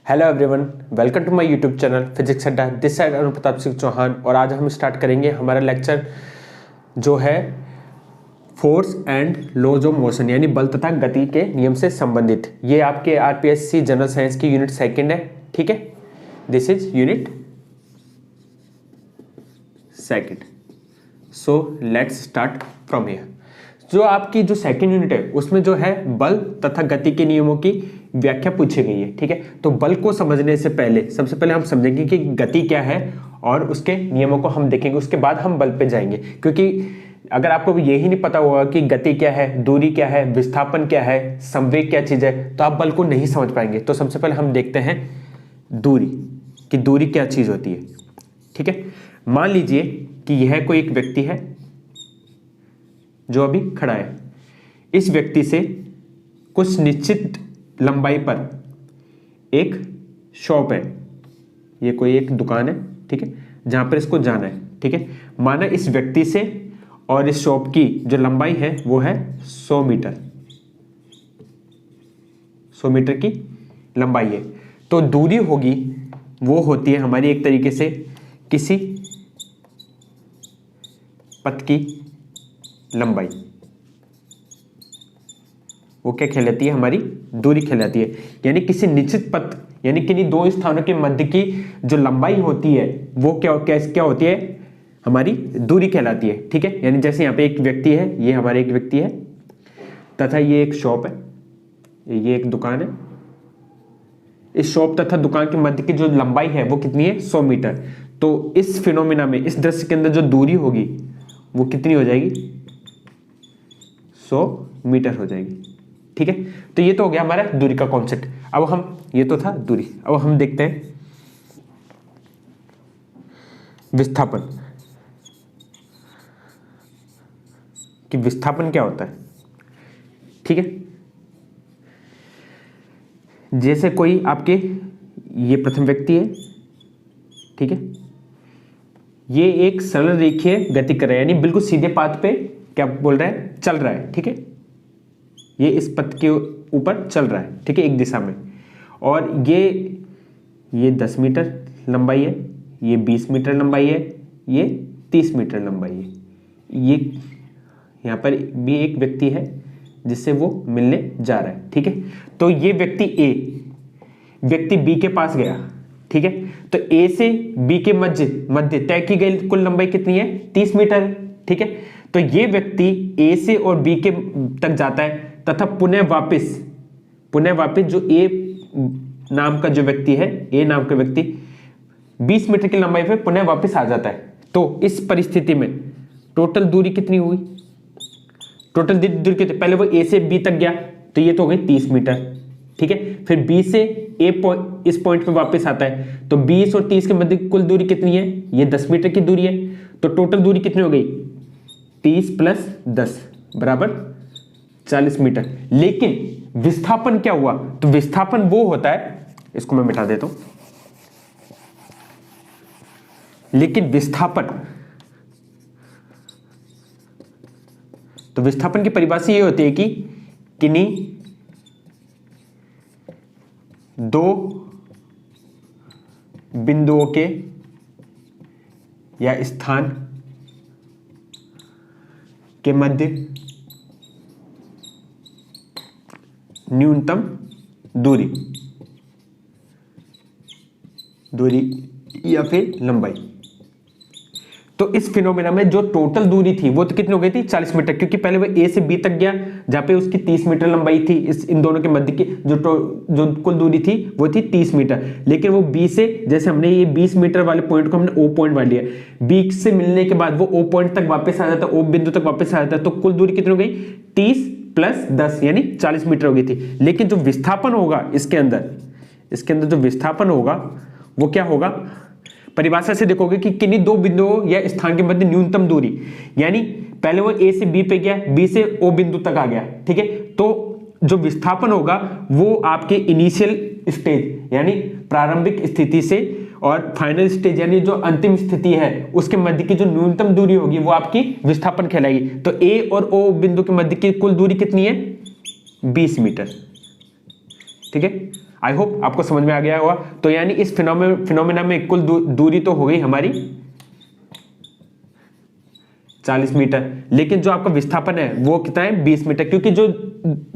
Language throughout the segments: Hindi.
Hello everyone, welcome to my YouTube channel physics Adda. This side Arun Pratap Singh Chauhan और आज हम स्टार्ट करेंगे हमारा लेक्चर जो है force and laws of motion, यानी बल तथा गति के नियम से संबंधित। ये आपके आरपीएससी जनरल साइंस की यूनिट सेकंड है, ठीक है। This is unit second. So let's start from here. जो आपकी जो सेकंड यूनिट है उसमें जो है बल तथा गति के नियमों की व्याख्या पूछी गई है, ठीक है। तो बल को समझने से पहले सबसे पहले हम समझेंगे कि गति क्या है और उसके नियमों को हम देखेंगे, उसके बाद हम बल पे जाएंगे। क्योंकि अगर आपको यही नहीं पता होगा कि गति क्या है, दूरी क्या है, विस्थापन क्या है, संवेग क्या चीज है, तो आप बल को नहीं समझ पाएंगे। तो सबसे पहले हम देखते हैं दूरी, कि दूरी क्या चीज होती है, ठीक है। मान लीजिए कि यह कोई एक व्यक्ति है जो अभी खड़ा है। इस व्यक्ति से कुछ निश्चित लंबाई पर एक शॉप है, ये कोई एक दुकान है, ठीक है, जहां पर इसको जाना है, ठीक है। माना इस व्यक्ति से और इस शॉप की जो लंबाई है वो है 100 मीटर, 100 मीटर की लंबाई है। तो दूरी होगी वो होती है हमारी एक तरीके से किसी पथ की लंबाई, वो क्या कहलाती है, हमारी दूरी कहलाती है। यानी किसी निश्चित पथ, यानी किन्हीं दो स्थानों के मध्य की जो लंबाई होती है वो क्या होती है, हमारी दूरी कहलाती है, ठीक है। यानी जैसे यहाँ पे एक व्यक्ति है, ये हमारे एक व्यक्ति है तथा ये एक शॉप है, ये एक दुकान है। इस शॉप तथा दुकान के मध्य की जो लंबाई है वो कितनी है, 100 मीटर। तो इस फिनोमिना में, इस दृश्य के अंदर जो दूरी होगी वो कितनी हो जाएगी, 100 मीटर हो जाएगी, ठीक है। तो ये तो हो गया हमारा दूरी का कॉन्सेप्ट। अब हम, ये तो था दूरी, अब हम देखते हैं विस्थापन, कि विस्थापन क्या होता है, ठीक है। जैसे कोई आपके, ये प्रथम व्यक्ति है, ठीक है, ये एक सरल रेखीय गति कर रहा है, यानी बिल्कुल सीधे पाथ पे क्या बोल रहा है, चल रहा है, ठीक है। ये इस पथ के ऊपर चल रहा है, ठीक है, एक दिशा में। और ये 10 मीटर लंबाई है, ये 20 मीटर लंबाई है, ये 30 मीटर लंबाई है। ये यहाँ पर भी एक व्यक्ति है जिससे वो मिलने जा रहा है, ठीक है। तो ये व्यक्ति ए, व्यक्ति बी के पास गया, ठीक है। तो ए से बी के मध्य तय की गई कुल लंबाई कितनी है, 30 मीटर, ठीक है। तो ये व्यक्ति ए से और बी के तक जाता है तथा पुनः वापस जो ए नाम का जो व्यक्ति है, ए नाम का व्यक्ति 20 मीटर की लंबाई पे पुनः वापस आ जाता है। तो इस परिस्थिति में टोटल दूरी कितनी हुई, टोटल दूरी कितनी, पहले वो ए से बी तक गया तो ये तो हो गई 30 मीटर, ठीक है। फिर बी से ए इस पॉइंट पे वापस आता है, तो 20 और 30 के मध्य कुल दूरी कितनी है, ये 10 मीटर की दूरी है। तो टोटल दूरी कितनी हो गई, 30 + 10 बराबर 40 मीटर। लेकिन विस्थापन क्या हुआ, तो विस्थापन वो होता है, इसको मैं मिटा देता हूं, लेकिन विस्थापन की परिभाषा ये होती है कि किन्हीं दो बिंदुओं के या स्थान के मध्य न्यूनतम दूरी या फिर लंबाई। तो इस फिनोमेना में जो टोटल दूरी थी वो तो कितनी हो गई थी, 40 मीटर, क्योंकि पहले वो ए से बी तक गया जहां पे उसकी 30 मीटर लंबाई थी। इन दोनों के मध्य की जो कुल दूरी थी वो थी 30 मीटर। लेकिन वो बी से, जैसे हमने ये 20 मीटर वाले पॉइंट को हमने ओ पॉइंट मान लिया, बी से मिलने के बाद वो ओ पॉइंट तक वापस आ जाता, ओ बिंदु तक वापस आ जाता, तो कुल दूरी कितनी हो गई, 30 + 10 यानी 40 मीटर हो गई थी। लेकिन जो विस्थापन होगा इसके अंदर जो विस्थापन होगा वो क्या होगा, परिभाषा से देखोगे कि किन्हीं दो बिंदुओं या स्थान के मध्य न्यूनतम दूरी, यानी पहले वो ए से बी पे गया, बी से ओ बिंदु तक आ गया, ठीक है। तो जो विस्थापन होगा वो आपके इनिशियल स्टेज यानी प्रारंभिक स्थिति से और फाइनल स्टेज यानी जो अंतिम स्थिति है उसके मध्य की जो न्यूनतम दूरी होगी वो आपकी विस्थापन कहलाएगी। तो ए और ओ बिंदु के मध्य की कुल दूरी कितनी है, 20 मीटर, ठीक है। आई होप आपको समझ में आ गया होगा। तो यानी इस फिनोमेना में कुल दूरी तो हो गई हमारी 40 मीटर, लेकिन जो आपका विस्थापन है वो कितना है 20 मीटर, क्योंकि जो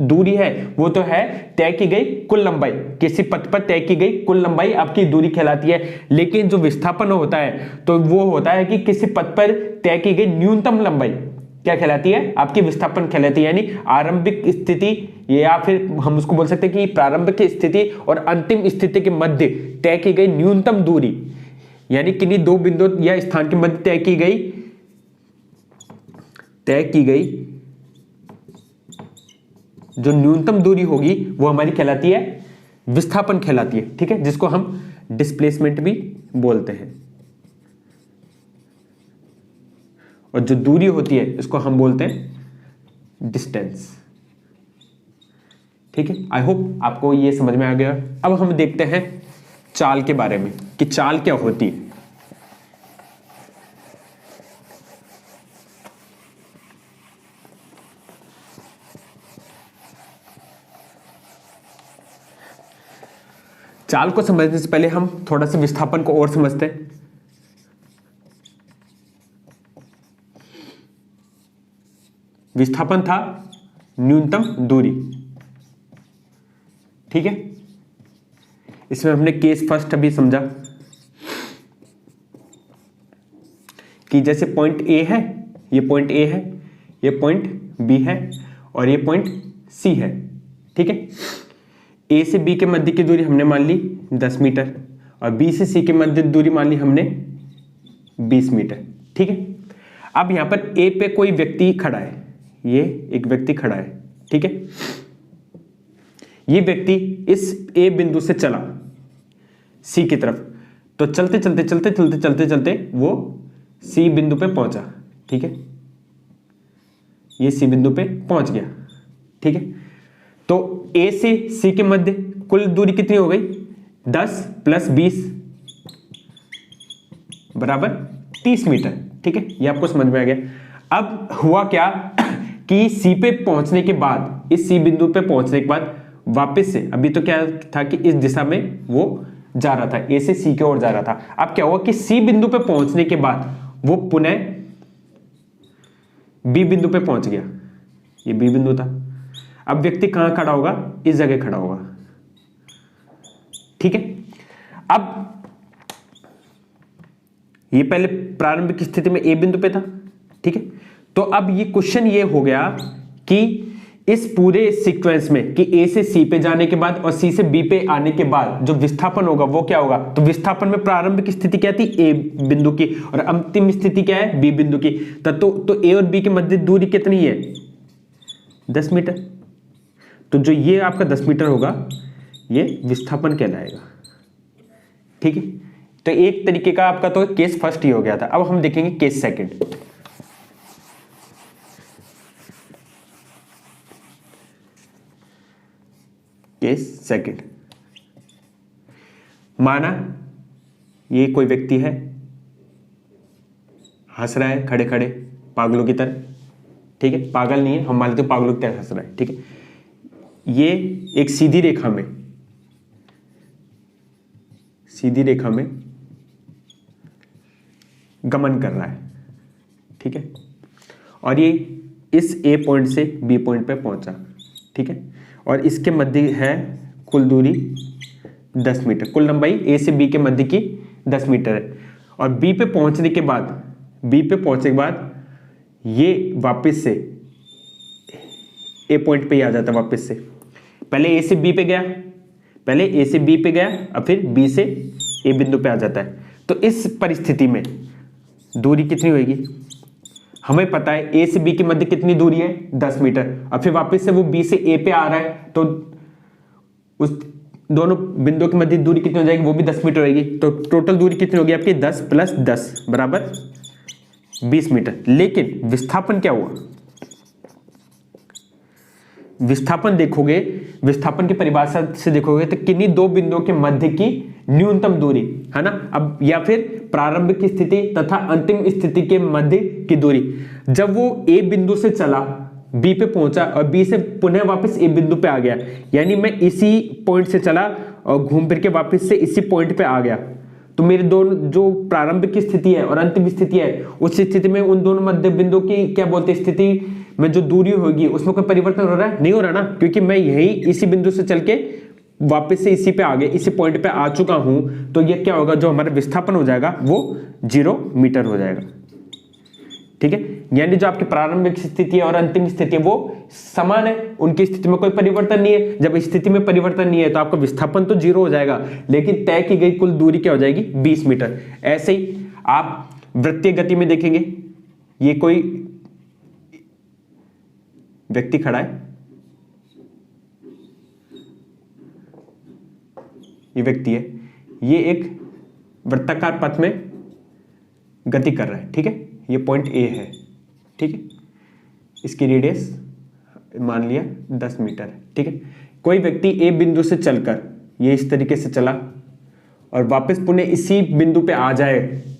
दूरी है वो तो है तय की गई कुल लंबाई, किसी पथ पर तय की गई कुल लंबाई आपकी दूरी कहलाती है। लेकिन जो विस्थापन होता है तो वो होता है कि किसी पथ पर तय की गई न्यूनतम लंबाई क्या कहलाती है, आपकी विस्थापन कहलाती है। यानी आरंभिक स्थिति या फिर हम उसको बोल सकते हैं कि प्रारंभिक स्थिति और अंतिम स्थिति के मध्य तय की गई न्यूनतम दूरी, यानी किन्हीं दो बिंदु या स्थान के मध्य तय की गई जो न्यूनतम दूरी होगी वो हमारी कहलाती है विस्थापन कहलाती है, ठीक है, जिसको हम डिस्प्लेसमेंट भी बोलते हैं। और जो दूरी होती है इसको हम बोलते हैं डिस्टेंस, ठीक है। आई होप आपको ये समझ में आ गया। अब हम देखते हैं चाल के बारे में कि चाल क्या होती है। चाल को समझने से पहले हम थोड़ा सा विस्थापन को और समझते हैं। विस्थापन था न्यूनतम दूरी, ठीक है। इसमें हमने केस फर्स्ट अभी समझा कि जैसे पॉइंट ए है, ये पॉइंट ए है, ये पॉइंट बी है और ये पॉइंट सी है, ठीक है। ए से बी के मध्य की दूरी हमने मान ली 10 मीटर और बी से सी के मध्य दूरी मान ली हमने 20 मीटर, ठीक है। अब यहां पर ए पे कोई व्यक्ति खड़ा है, ये एक व्यक्ति खड़ा है, ठीक है। ये व्यक्ति इस ए बिंदु से चला सी की तरफ, तो चलते चलते वो सी बिंदु पे पहुंचा, ठीक है। ये सी बिंदु पे पहुंच गया, ठीक है। तो ए से सी के मध्य कुल दूरी कितनी हो गई 10 + 20 बराबर 30 मीटर, ठीक है। ये आपको समझ में आ गया। अब हुआ क्या कि सी पे पहुंचने के बाद, इस सी बिंदु पे पहुंचने के बाद वापस से, अभी तो क्या था कि इस दिशा में वो जा रहा था, ए से सी की ओर जा रहा था। अब क्या हुआ कि सी बिंदु पे पहुंचने के बाद वो पुनः बी बिंदु पे पहुंच गया, ये बी बिंदु था। अब व्यक्ति कहां खड़ा होगा, इस जगह खड़ा होगा, ठीक है। अब ये पहले प्रारंभिक स्थिति में ए बिंदु पे था, ठीक है। तो अब ये क्वेश्चन ये हो गया कि इस पूरे सीक्वेंस में कि ए से सी पे जाने के बाद और सी से बी पे आने के बाद जो विस्थापन होगा वो क्या होगा, तो विस्थापन में प्रारंभिक स्थिति क्या थी ए बिंदु की और अंतिम स्थिति क्या है बी बिंदु की। तो ए और बी के मध्य दूरी कितनी है 10 मीटर। तो जो ये आपका 10 मीटर होगा ये विस्थापन कहलाएगा, ठीक है। तो एक तरीके का आपका तो केस फर्स्ट ही हो गया था। अब हम देखेंगे केस सेकंड। केस सेकंड, माना ये कोई व्यक्ति है, हंस रहा है खड़े खड़े पागलों की तरह, ठीक है। पागल नहीं है, हम मान लेते हैं पागलों की तरह हंस रहा है, ठीक है। ये एक सीधी रेखा में गमन कर रहा है, ठीक है। और ये इस ए पॉइंट से बी पॉइंट पे पहुंचा, ठीक है। और इसके मध्य है कुल दूरी 10 मीटर, कुल लंबाई ए से बी के मध्य की 10 मीटर है। और बी पे पहुंचने के बाद ये वापस से ए पॉइंट पे ही आ जाता है वापस से। पहले ए से बी पे गया, और फिर बी से ए बिंदु पे आ जाता है। तो इस परिस्थिति में दूरी कितनी होगी, हमें पता है ए से बी के मध्य कितनी दूरी है 10 मीटर, और फिर वापस से वो बी से ए पे आ रहा है, तो उस दोनों बिंदुओं के मध्य दूरी कितनी हो जाएगी, वो भी 10 मीटर होगी। तो टोटल दूरी कितनी होगी आपकी 10 + 10 बराबर 20 मीटर। लेकिन विस्थापन क्या हुआ, विस्थापन देखोगे, विस्थापन की परिभाषा से देखोगे तो किन्हीं दो बिंदुओं के मध्य की न्यूनतम दूरी है ना, अब या फिर प्रारंभिक स्थिति तथा अंतिम स्थिति के मध्य की दूरी। जब वो ए बिंदु से चला बी पे पहुंचा और बी से पुनः वापस ए बिंदु पे आ गया, यानी मैं इसी पॉइंट से चला और घूम फिर के वापस से इसी पॉइंट पे आ गया, तो मेरे दोनों जो प्रारंभिक स्थिति है और अंतिम स्थिति है, उस स्थिति में उन दोनों मध्य बिंदु की क्या बोलते हैं स्थिति में जो दूरी होगी उसमें कोई परिवर्तन हो रहा है? नहीं हो रहा ना, क्योंकि मैं यही इसी बिंदु से चल के वापस से इसी पे आ गया, इसी पॉइंट पे आ चुका हूं, तो ये क्या होगा, जो हमारा विस्थापन हो जाएगा वो 0 मीटर हो जाएगा। ठीक है, यानी जो आपकी प्रारंभिक स्थिति है और अंतिम स्थिति है वो समान है, उनकी स्थिति में कोई परिवर्तन नहीं है। जब स्थिति में परिवर्तन नहीं है तो आपका विस्थापन तो 0 हो जाएगा, लेकिन तय की गई कुल दूरी क्या हो जाएगी, 20 मीटर। ऐसे ही आप वृत्तीय गति में देखेंगे, ये कोई व्यक्ति खड़ा है, ये व्यक्ति है, ये एक वृत्ताकार पथ में गति कर रहा है। ठीक है, ये पॉइंट ए है। ठीक है, इसकी रेडियस मान लिया 10 मीटर है। ठीक है, कोई व्यक्ति ए बिंदु से चलकर ये इस तरीके से चला और वापस पुनः इसी बिंदु पे आ जाए,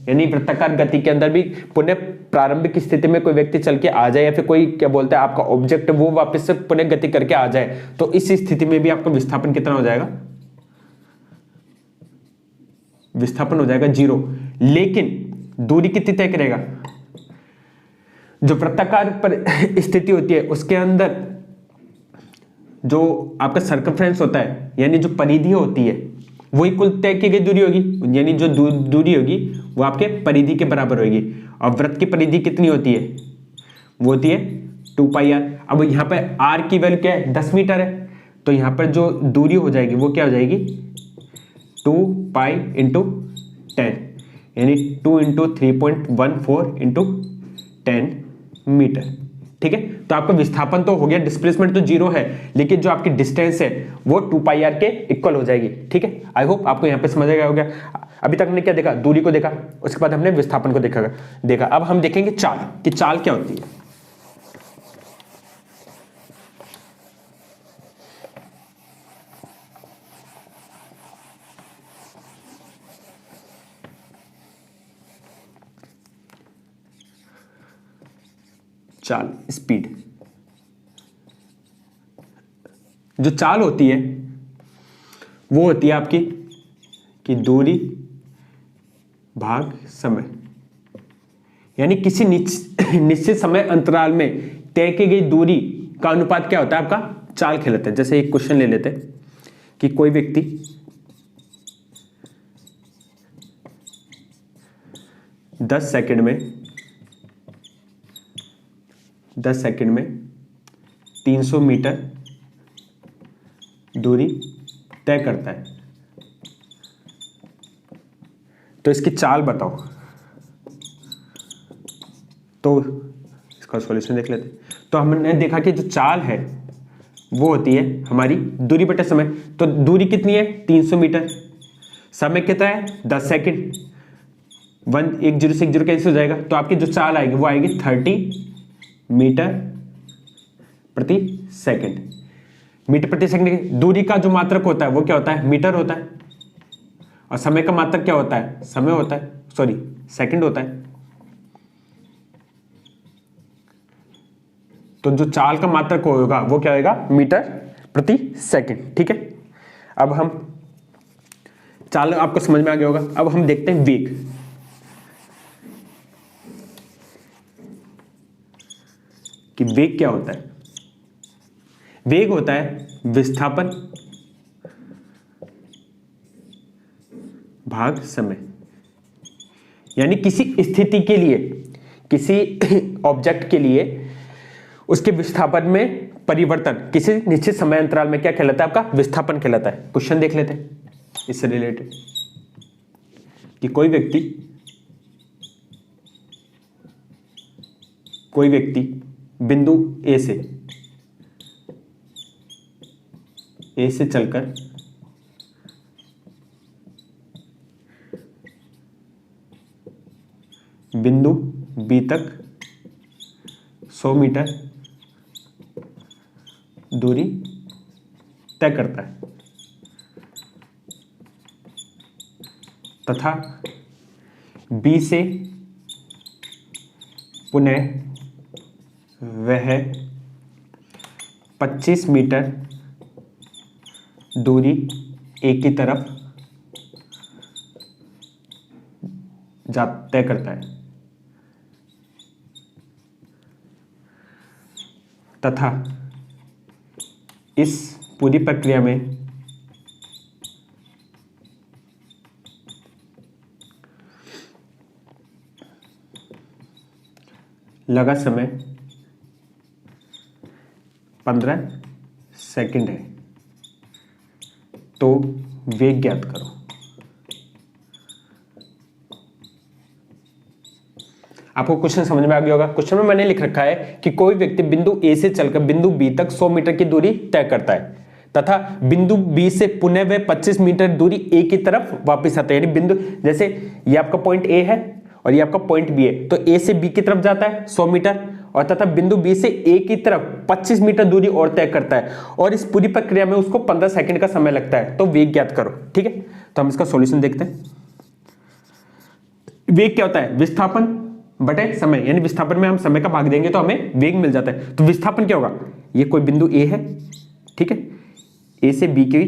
यानी वृत्ताकार गति के अंदर भी पुनः प्रारंभिक स्थिति में कोई व्यक्ति चल के आ जाए, या फिर कोई क्या बोलते हैं आपका ऑब्जेक्ट वो वापस से पुनः गति करके आ जाए, तो इस स्थिति में भी आपका विस्थापन कितना हो जाएगा, विस्थापन हो जाएगा 0। लेकिन दूरी कितनी तय करेगा, जो वृत्ताकार पर स्थिति होती है उसके अंदर जो आपका सर्कमफ्रेंस होता है, यानी जो परिधि होती है, वही कुल तय की गई दूरी होगी, यानी जो दूरी होगी वो आपके परिधि के बराबर होगी। और वृत्त की परिधि कितनी होती है, वो होती है 2πr। अब यहाँ पे r की वैल्यू क्या है, 10 मीटर है, तो यहाँ पर जो दूरी हो जाएगी वो क्या हो जाएगी, 2π × 10, यानी 2 × 3.14 × 10 मीटर। ठीक है, तो आपका विस्थापन तो हो गया, डिस्प्लेसमेंट तो 0 है, लेकिन जो आपकी डिस्टेंस है वो 2πr के इक्वल हो जाएगी। ठीक है, आई होप आपको यहाँ पे समझ आ गया हो गया। अभी तक हमने क्या देखा, दूरी को देखा, उसके बाद हमने विस्थापन को देखा। अब हम देखेंगे चाल, कि चाल क्या होती है। चाल, स्पीड। जो चाल होती है वो होती है आपकी कि दूरी भाग समय, यानी किसी निश्चित समय अंतराल में तय की गई दूरी का अनुपात क्या होता है, आपका चाल कहलाता है। जैसे एक क्वेश्चन ले लेते हैं कि कोई व्यक्ति 10 सेकंड में 300 मीटर दूरी तय करता है, तो इसकी चाल बताओ। तो इसका सॉल्यूशन देख लेते हैं। तो हमने देखा कि जो चाल है वो होती है हमारी दूरी बटे समय। तो दूरी कितनी है, 300 मीटर, समय कितना है, 10 सेकंड, 1 0 से 1 0 कैंसिल हो जाएगा, तो आपकी जो चाल आएगी वो आएगी 30 मीटर प्रति सेकंड। मीटर प्रति सेकंड। दूरी का जो मात्रक होता है वो क्या होता है, मीटर होता है, और समय का मात्रक क्या होता है, समय होता है, सॉरी सेकंड होता है। तो जो चाल का मात्रक होगा वो क्या होगा, मीटर प्रति सेकंड। ठीक है, अब हम चाल आपको समझ में आ गया होगा। अब हम देखते हैं वेग। कि वेग क्या होता है। वेग होता है विस्थापन भाग समय, यानी किसी स्थिति के लिए, किसी ऑब्जेक्ट के लिए उसके विस्थापन में परिवर्तन किसी निश्चित समय अंतराल में क्या कहलाता है, आपका विस्थापन कहलाता है। क्वेश्चन देख लेते हैं इससे रिलेटेड कि कोई व्यक्ति बिंदु ए से चलकर बिंदु बी तक 100 मीटर दूरी तय करता है तथा बी से पुनः वह 25 मीटर दूरी एक की तरफ तय करता है तथा इस पूरी प्रक्रिया में लगा समय 15 सेकंड है, तो वेग ज्ञात करो। आपको क्वेश्चन समझ में आ गया होगा। क्वेश्चन में मैंने लिख रखा है कि कोई व्यक्ति बिंदु ए से चलकर बिंदु बी तक 100 मीटर की दूरी तय करता है तथा बिंदु बी से पुनः वह 25 मीटर दूरी ए की तरफ वापस आता है। यानी बिंदु, जैसे ये आपका पॉइंट ए है और ये आपका पॉइंट बी है, तो ए से बी की तरफ जाता है 100 मीटर और तथा बिंदु बी से ए की तरफ 25 मीटर दूरी और तय करता है और इस पूरी प्रक्रिया में उसको 15 सेकंड का समय लगता है, तो वेग ज्ञात करो। ठीक है, तो हम इसका सॉल्यूशन देखते हैं। वेग क्या होता है? विस्थापन बटे समय, यानी विस्थापन में हम समय का भाग देंगे तो हमें वेग मिल जाता है। तो विस्थापन क्या होगा? ये कोई बिंदु ए है, ठीक है, ए से बी की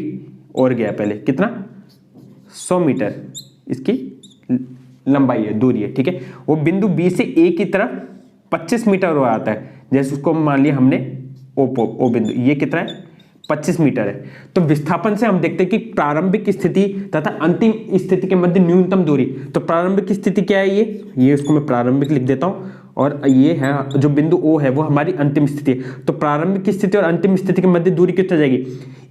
ओर गया पहले, कितना? 100 मीटर इसकी लंबाई है, दूरी है, ठीक है। वो बिंदु बी से ए की तरफ 25 मीटर हो आता है, जैसे उसको मान लिया हमने ओ बिंदु, ये कितना है? 25 मीटर है। तो विस्थापन से हम देखते हैं कि प्रारंभिक स्थिति तथा अंतिम स्थिति के मध्य न्यूनतम दूरी। तो प्रारंभिक स्थिति क्या है? ये उसको मैं प्रारंभिक लिख देता हूं और ये है जो बिंदु ओ है वो हमारी अंतिम स्थिति है। तो प्रारंभिक स्थिति और अंतिम स्थिति के मध्य दूरी कितनी जाएगी?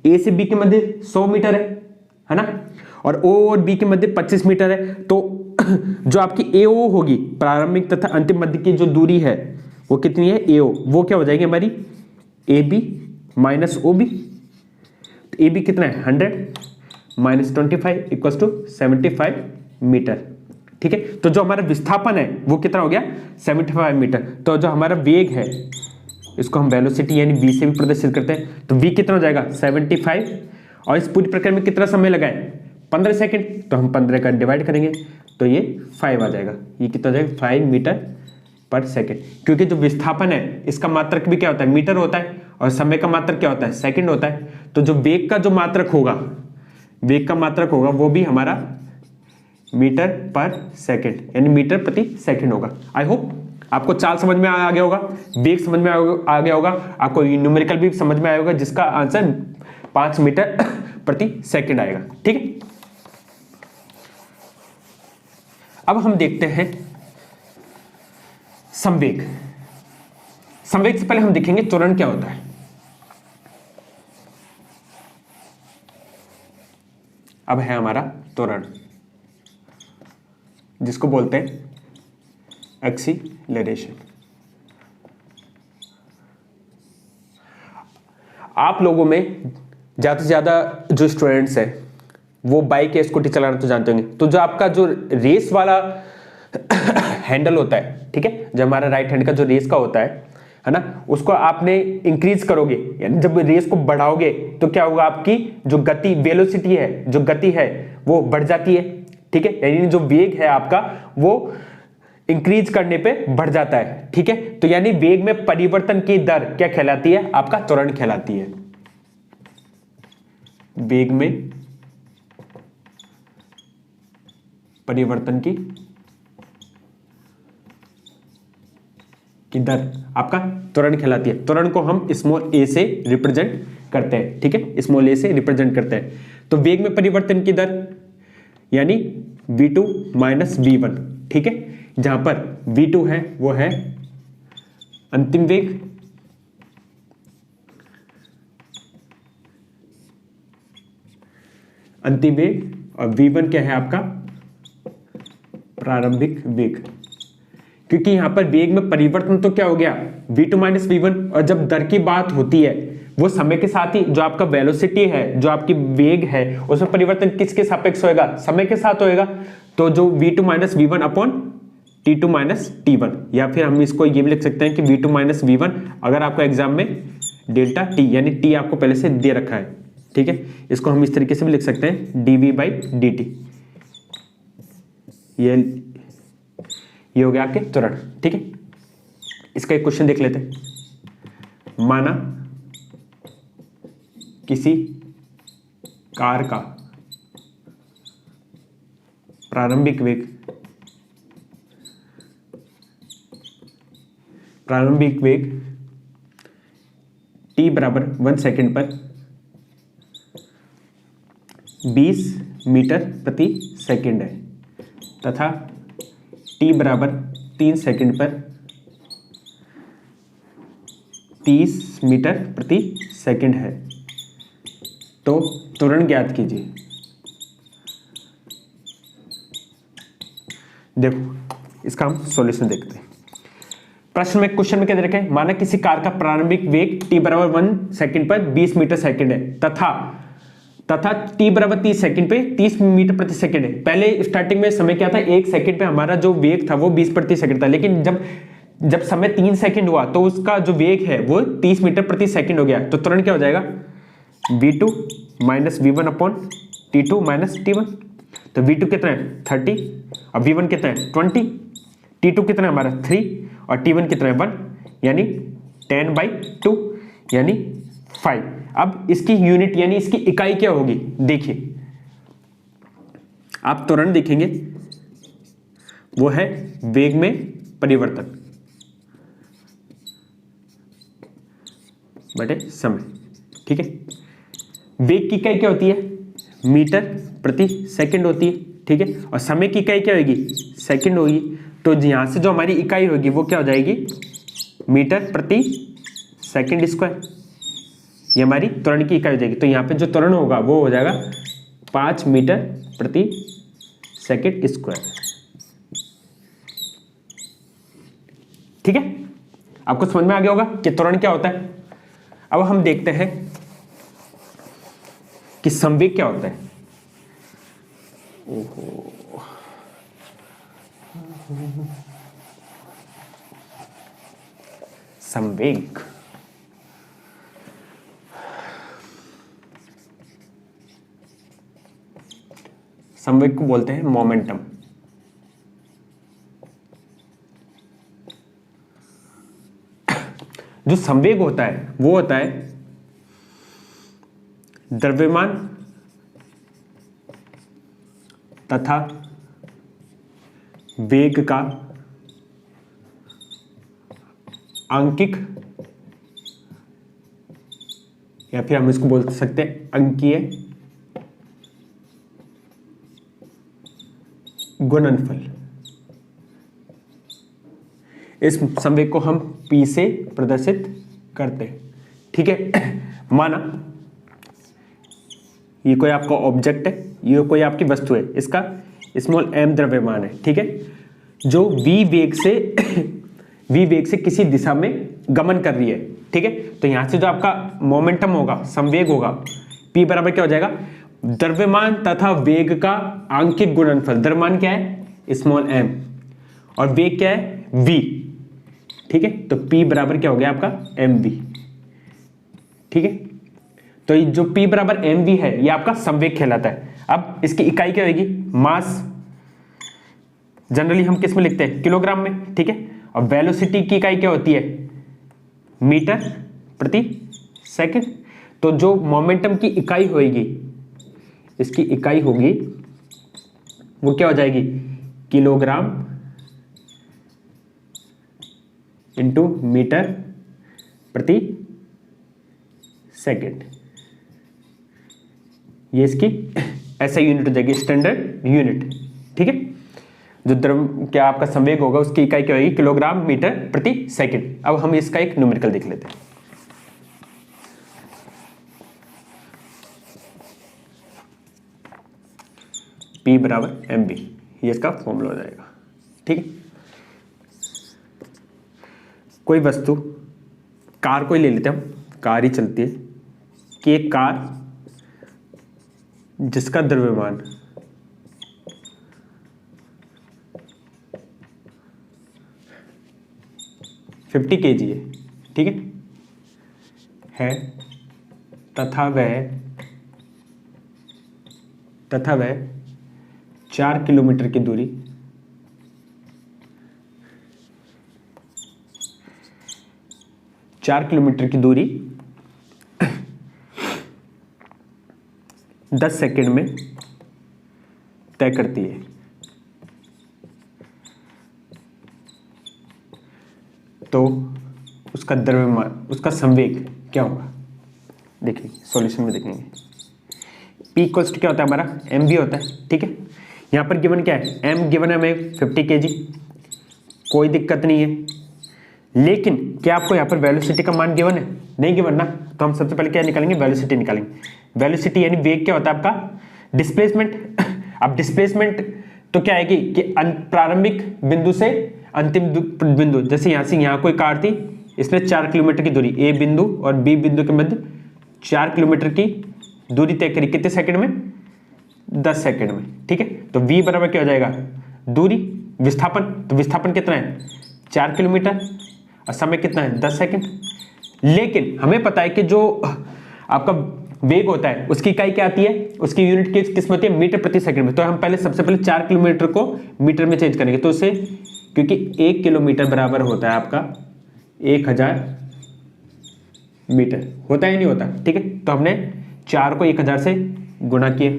ए से बी के मध्य 100 मीटर है ना, और ओ और बी के मध्य 25 मीटर है। तो जो आपकी एओ होगी, प्रारंभिक तथा अंतिम मध्य की जो दूरी है वो कितनी है? एओ, वो क्या हो जाएगी हमारी? A B minus O B. तो ए बी कितना है? 100 माइनस 25 इक्वल टू 75 मीटर। ठीक है, तो जो हमारा विस्थापन है वो कितना हो गया? 75 मीटर। तो जो हमारा वेग है इसको हम वेलोसिटी यानी v से भी प्रदर्शित करते हैं। तो v कितना हो जाएगा? 75। और इस पूरी प्रक्रिया में कितना समय लगा है? 15 सेकंड। तो हम 15 का डिवाइड करेंगे तो ये 5 आ जाएगा। ये कितना हो जाएगा? 5 मीटर पर सेकंड। क्योंकि जो विस्थापन है इसका मात्रक भी क्या होता है? मीटर होता है, और समय का मात्रक क्या होता है? सेकंड होता है। तो जो वेग का जो मात्रक होगा, वेग का मात्रक होगा वो भी हमारा मीटर पर सेकंड यानी मीटर प्रति सेकंड होगा। आई होप आपको चाल समझ में आ गया होगा, वेग समझ में आ गया होगा, आपको न्यूमेरिकल भी समझ में आया होगा, जिसका आंसर 5 मीटर प्रति सेकंड आएगा। ठीक है, अब हम देखते हैं संवेग। संवेग से पहले हम देखेंगे त्वरण क्या होता है। अब है हमारा त्वरण, जिसको बोलते हैं एक्सीलरेशन। आप लोगों में ज्यादा से ज्यादा जो स्टूडेंट्स हैं वो बाइक या स्कूटी चलाना तो जानते होंगे। तो जो आपका जो रेस वाला हैंडल होता है, ठीक है, जो हमारा राइट हैंड का जो रेस का होता है ना, उसको आपने इंक्रीज करोगे, यानी जब रेस को बढ़ाओगे तो क्या होगा? आपकी जो गति, वेलोसिटी है, जो गति है वो बढ़ जाती है। ठीक है, यानी जो वेग है आपका वो इंक्रीज करने पे बढ़ जाता है। ठीक है, तो यानी वेग में परिवर्तन की दर क्या कहलाती है? आपका त्वरण कहलाती है। वेग में परिवर्तन की दर आपका त्वरण कहलाती है। त्वरण को हम स्मॉल ए से रिप्रेजेंट करते हैं। ठीक है, स्मॉल ए से रिप्रेजेंट करते हैं। तो वेग में परिवर्तन की दर यानी v2 माइनस v1। ठीक है, जहां पर v2 है वो है अंतिम वेग, अंतिम वेग, और v1 क्या है? आपका प्रारंभिक वेग। क्योंकि यहां पर वेग में परिवर्तन तो क्या हो गया? v2 minus v1। और जब दर की बात होती है वो समय के साथ ही जो आपका वेलोसिटी है, जो आपकी वेग है, उसमें परिवर्तन किसके सापेक्ष होएगा? समय के साथ होएगा। तो जो v2 minus v1 upon t2 minus t1, या फिर हम इसको ये भी लिख सकते हैं कि v2 माइनस v1, अगर आपको एग्जाम में डेल्टा t यानी t आपको पहले से दे रखा है। ठीक है, इसको हम इस तरीके से भी लिख सकते हैं dv बाई dt। ये हो गया आपके त्वरण। ठीक है, इसका एक क्वेश्चन देख लेते हैं। माना किसी कार का प्रारंभिक वेग t बराबर 1 सेकेंड पर 20 मीटर प्रति सेकेंड है तथा t बराबर 3 सेकेंड पर 30 मीटर प्रति सेकेंड है, तो त्वरण ज्ञात कीजिए। देखो इसका हम सॉल्यूशन देखते हैं। क्वेश्चन में क्या दे रखा है, माना किसी कार का प्रारंभिक वेग t बराबर 1 सेकंड पर 20 मीटर सेकंड है तथा t बराबर 30 सेकंड पे 30 मीटर प्रति सेकंड है। पहले स्टार्टिंग में समय क्या था, 1 सेकंड पे हमारा जो वेग था वो 20 प्रति सेकंड था, लेकिन जब समय 3 सेकंड हुआ तो उसका जो वेग है वो 30 मीटर प्रति सेकंड हो गया। तो तुरंत क्या हो जाएगा, v2 minus v1 upon t2 minus t1। तो v2 कितना है 30 और v1 कितना है 20, t2 कितना है हमारा 3 और t1 कितना है 1, यानी 10/2 यानी 5। अब इसकी यूनिट यानी इसकी इकाई क्या होगी, देखिए आप तुरंत देखेंगे वो है वेग में परिवर्तन बटे समय। ठीक है, वेग की इकाई क्या होती है, मीटर प्रति सेकंड होती है। ठीक है, और समय की इकाई क्या होगी, सेकंड होगी। तो यहां से जो हमारी इकाई होगी वो क्या हो जाएगी, मीटर प्रति सेकंड स्क्वायर, ये हमारी त्वरण की इकाई हो जाएगी। तो यहाँ पे जो त्वरण होगा वो हो जाएगा 5 मीटर प्रति सेकंड स्क्वायर। ठीक है, आपको समझ में आ गया होगा कि त्वरण क्या होता है। अब हम देखते हैं कि संवेग क्या होता है। ओहो, संवेग को बोलते हैं मोमेंटम। जो संवेग होता है वो होता है द्रव्यमान तथा वेग का आंकिक, या फिर हम इसको बोल सकते हैं अंकीय गुणनफल। इस संवेग को हम P से प्रदर्शित करते हैं। ठीक है, माना ये कोई आपका ऑब्जेक्ट है, ये कोई आपकी वस्तु है, इसका स्मॉल m द्रव्यमान है। ठीक है, जो v वेग से किसी दिशा में गमन कर रही है। ठीक है, तो यहां से जो आपका मोमेंटम होगा, संवेग होगा, P बराबर क्या हो जाएगा, द्रव्यमान तथा वेग का आंकिक गुणनफल। द्रव्यमान क्या है स्मॉल m और वेग क्या है v। ठीक है, तो P बराबर क्या हो गया आपका mv। ठीक है, तो जो P बराबर mv है ये आपका संवेग कहलाता है। अब इसकी इकाई क्या होगी, मास। जनरली हम किस में लिखते हैं, किलोग्राम में। ठीक है, और वेलोसिटी की इकाई क्या होती है, मीटर प्रति सेकंड। तो जो मोमेंटम की इकाई होगी, इसकी इकाई होगी वो क्या हो जाएगी, किलोग्राम इंटू मीटर प्रति सेकंड। ये इसकी ऐसा यूनिट हो जाएगी, स्टैंडर्ड यूनिट। ठीक है, जो द्रव क्या आपका संवेग होगा उसकी इकाई क्या होगी, किलोग्राम मीटर प्रति सेकंड। अब हम इसका एक न्यूमेरिकल देख लेते हैं। P बराबर mv, ये इसका फॉर्मूला हो जाएगा। ठीक है, कोई वस्तु, कार को ही ले लेते हैं हम, कार ही चलती है कि एक कार जिसका द्रव्यमान 50 kg है। ठीक है तथा वह 4 किलोमीटर की दूरी 10 सेकंड में तय करती है। तो उसका द्रव्यमान, उसका संवेग क्या होगा। देखिए सॉल्यूशन में देखेंगे। P इक्वल्स टू क्या होता है हमारा, एम भी होता है, ठीक है। यहाँ पर गिवन क्या है, एम गिवन है हमें 50 kg, कोई दिक्कत नहीं है। लेकिन क्या आपको यहाँ पर वेलोसिटी का मान गिवन है, नहीं गिवन ना, तो हम सबसे पहले क्या निकालेंगे, वेलोसिटी निकालेंगे। वेलोसिटी यानी वेग क्या होता है आपका, डिस्प्लेसमेंट। अब डिस्प्लेसमेंट तो क्या है कि प्रारंभिक बिंदु से अंतिम बिंदु, जैसे यहाँ से यहाँ कोई कार थी, इसने 4 किलोमीटर की दूरी ए बिंदु और बी बिंदु के मध्य 4 किलोमीटर की दूरी तय करी, कितने सेकंड में, 10 सेकंड में, ठीक है। तो v बराबर क्या हो जाएगा, दूरी, विस्थापन, तो विस्थापन कितना है 4 किलोमीटर और समय कितना है 10 सेकंड। लेकिन हमें पता है कि जो आपका वेग होता है उसकी इकाई क्या आती है, उसकी यूनिट किस में होती है, मीटर प्रति सेकंड में। तो हम पहले सबसे पहले 4 किलोमीटर को मीटर में चेंज करेंगे, तो उससे, क्योंकि 1 किलोमीटर बराबर होता है आपका 1000 मीटर, होता है नहीं होता, ठीक है। तो हमने 4 को 1000 से गुणा किया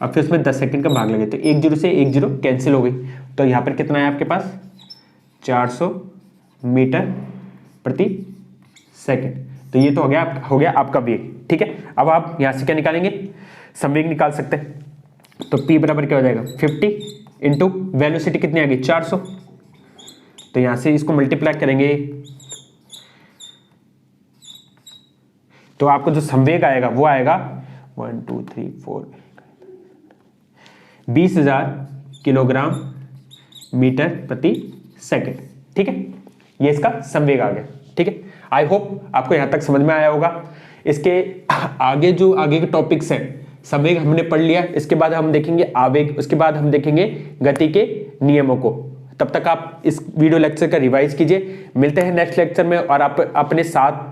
और फिर उसमें 10 सेकंड का भाग लगे, तो 1 जीरो से 1 जीरो कैंसिल हो गई। तो यहाँ पर कितना है आपके पास, 400 मीटर प्रति सेकंड। तो ये तो हो गया आपका वेग, ठीक है। अब आप यहाँ से क्या निकालेंगे, संवेग निकाल सकते हैं। तो P बराबर क्या हो जाएगा, 50 इंटू वेलोसिटी कितनी आ गई, 400। तो यहाँ से इसको मल्टीप्लाई करेंगे तो आपको जो संवेग आएगा वो आएगा 1 2 3 4 20,000 किलोग्राम मीटर प्रति सेकंड, ठीक है। ये इसका संवेग आ गया, ठीक है। आई होप आपको यहां तक समझ में आया होगा। इसके आगे जो आगे के टॉपिक्स हैं, संवेग हमने पढ़ लिया, इसके बाद हम देखेंगे आवेग, उसके बाद हम देखेंगे गति के नियमों को। तब तक आप इस वीडियो लेक्चर का रिवाइज कीजिए। मिलते हैं नेक्स्ट लेक्चर में, और आप अपने साथ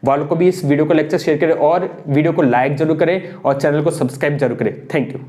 वालों को भी इस वीडियो को लेक्चर शेयर करें और वीडियो को लाइक जरूर करें और चैनल को सब्सक्राइब जरूर करें। Thank you.